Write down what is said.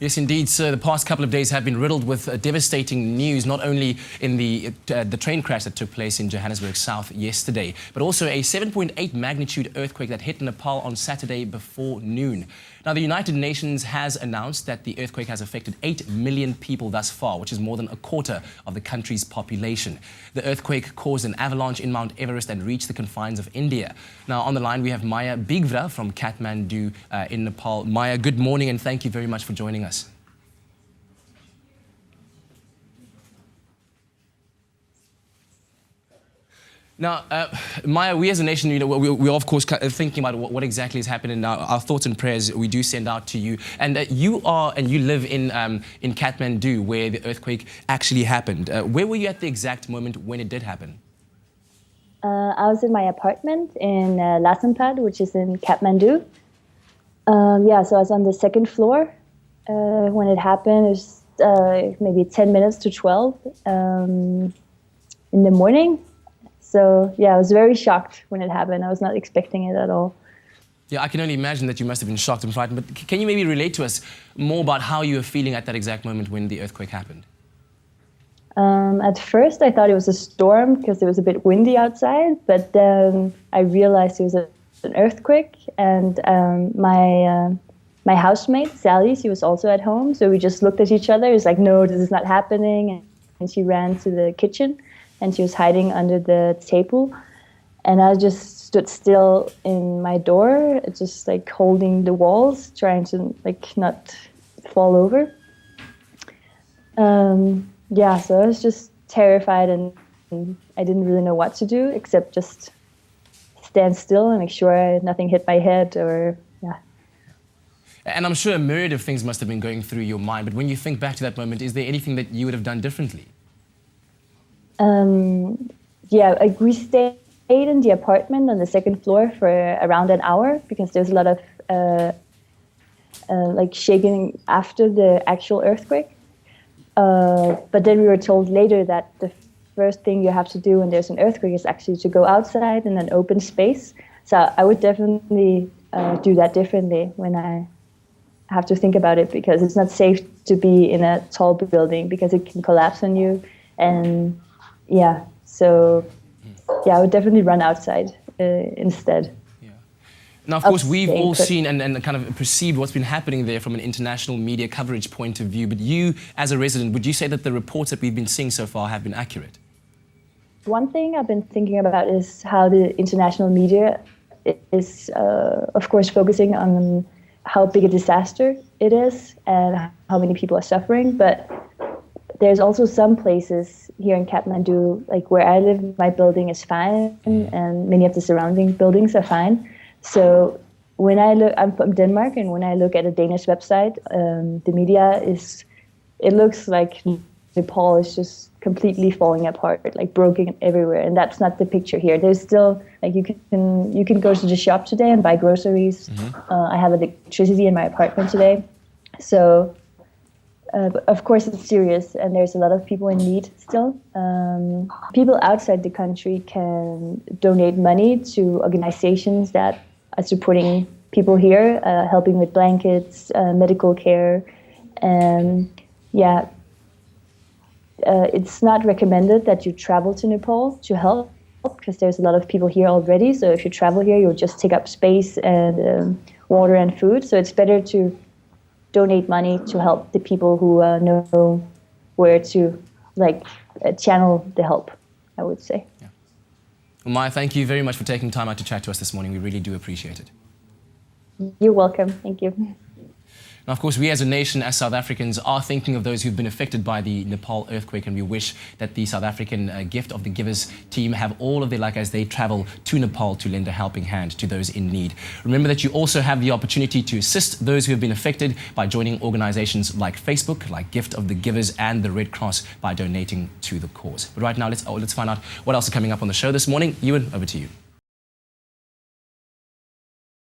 Yes, indeed, sir. The past couple of days have been riddled with devastating news, not only in the train crash that took place in Johannesburg South yesterday, but also a 7.8 magnitude earthquake that hit Nepal on Saturday before noon. Now, the United Nations has announced that the earthquake has affected 8 million people thus far, which is more than a quarter of the country's population. The earthquake caused an avalanche in Mount Everest and reached the confines of India. Now, on the line, we have Maja Bygvra from Kathmandu in Nepal. Maja, good morning and thank you very much for joining us. Now, Maja, we as a nation, we're of course thinking about what exactly is happening now. Our thoughts and prayers we do send out to you. And you live in Kathmandu, where the earthquake actually happened. Where were you at the exact moment when it did happen? I was in my apartment in Lasampad, which is in Kathmandu. So I was on the second floor when it happened. It was maybe 10 minutes to 12 in the morning. So, yeah, I was very shocked when it happened. I was not expecting it at all. Yeah, I can only imagine that you must have been shocked and frightened. But can you maybe relate to us more about how you were feeling at that exact moment when the earthquake happened? At first, I thought it was a storm because it was a bit windy outside. But then I realized it was an earthquake. And my housemate, Sally, she was also at home. So we just looked at each other. It was like, no, this is not happening. And she ran to the kitchen. And she was hiding under the table. And I just stood still in my door, just like holding the walls, trying to like not fall over. So I was just terrified and I didn't really know what to do except just stand still and make sure nothing hit my head or, yeah. And I'm sure a myriad of things must have been going through your mind, but when you think back to that moment, is there anything that you would have done differently? We stayed in the apartment on the second floor for around an hour because there was a lot of shaking after the actual earthquake. But then we were told later that the first thing you have to do when there's an earthquake is actually to go outside in an open space. So I would definitely do that differently when I have to think about it, because it's not safe to be in a tall building because it can collapse on you. And I would definitely run outside instead. Yeah. Now, of course, we've all seen and kind of perceived what's been happening there from an international media coverage point of view. But you, as a resident, would you say that the reports that we've been seeing so far have been accurate? One thing I've been thinking about is how the international media is, of course, focusing on how big a disaster it is and how many people are suffering. But there's also some places here in Kathmandu, like where I live, my building is fine, and many of the surrounding buildings are fine. So when I look, I'm from Denmark, and when I look at a Danish website, the media it looks like Nepal is just completely falling apart, like broken everywhere, and that's not the picture here. There's still, like, you can go to the shop today and buy groceries. I have electricity in my apartment today, so. But of course, it's serious, and there's a lot of people in need still. People outside the country can donate money to organizations that are supporting people here, helping with blankets, medical care. It's not recommended that you travel to Nepal to help, because there's a lot of people here already. So if you travel here, you'll just take up space and water and food. So it's better to donate money to help the people who know where to channel the help, I would say. Yeah. Well, Maja, thank you very much for taking time out to chat to us this morning. We really do appreciate it. You're welcome. Thank you. Now, of course, we as a nation, as South Africans, are thinking of those who've been affected by the Nepal earthquake, and we wish that the South African Gift of the Givers team have all of their luck as they travel to Nepal to lend a helping hand to those in need. Remember that you also have the opportunity to assist those who have been affected by joining organizations like Facebook, like Gift of the Givers and the Red Cross, by donating to the cause. But right now, let's find out what else is coming up on the show this morning. Ewan, over to you.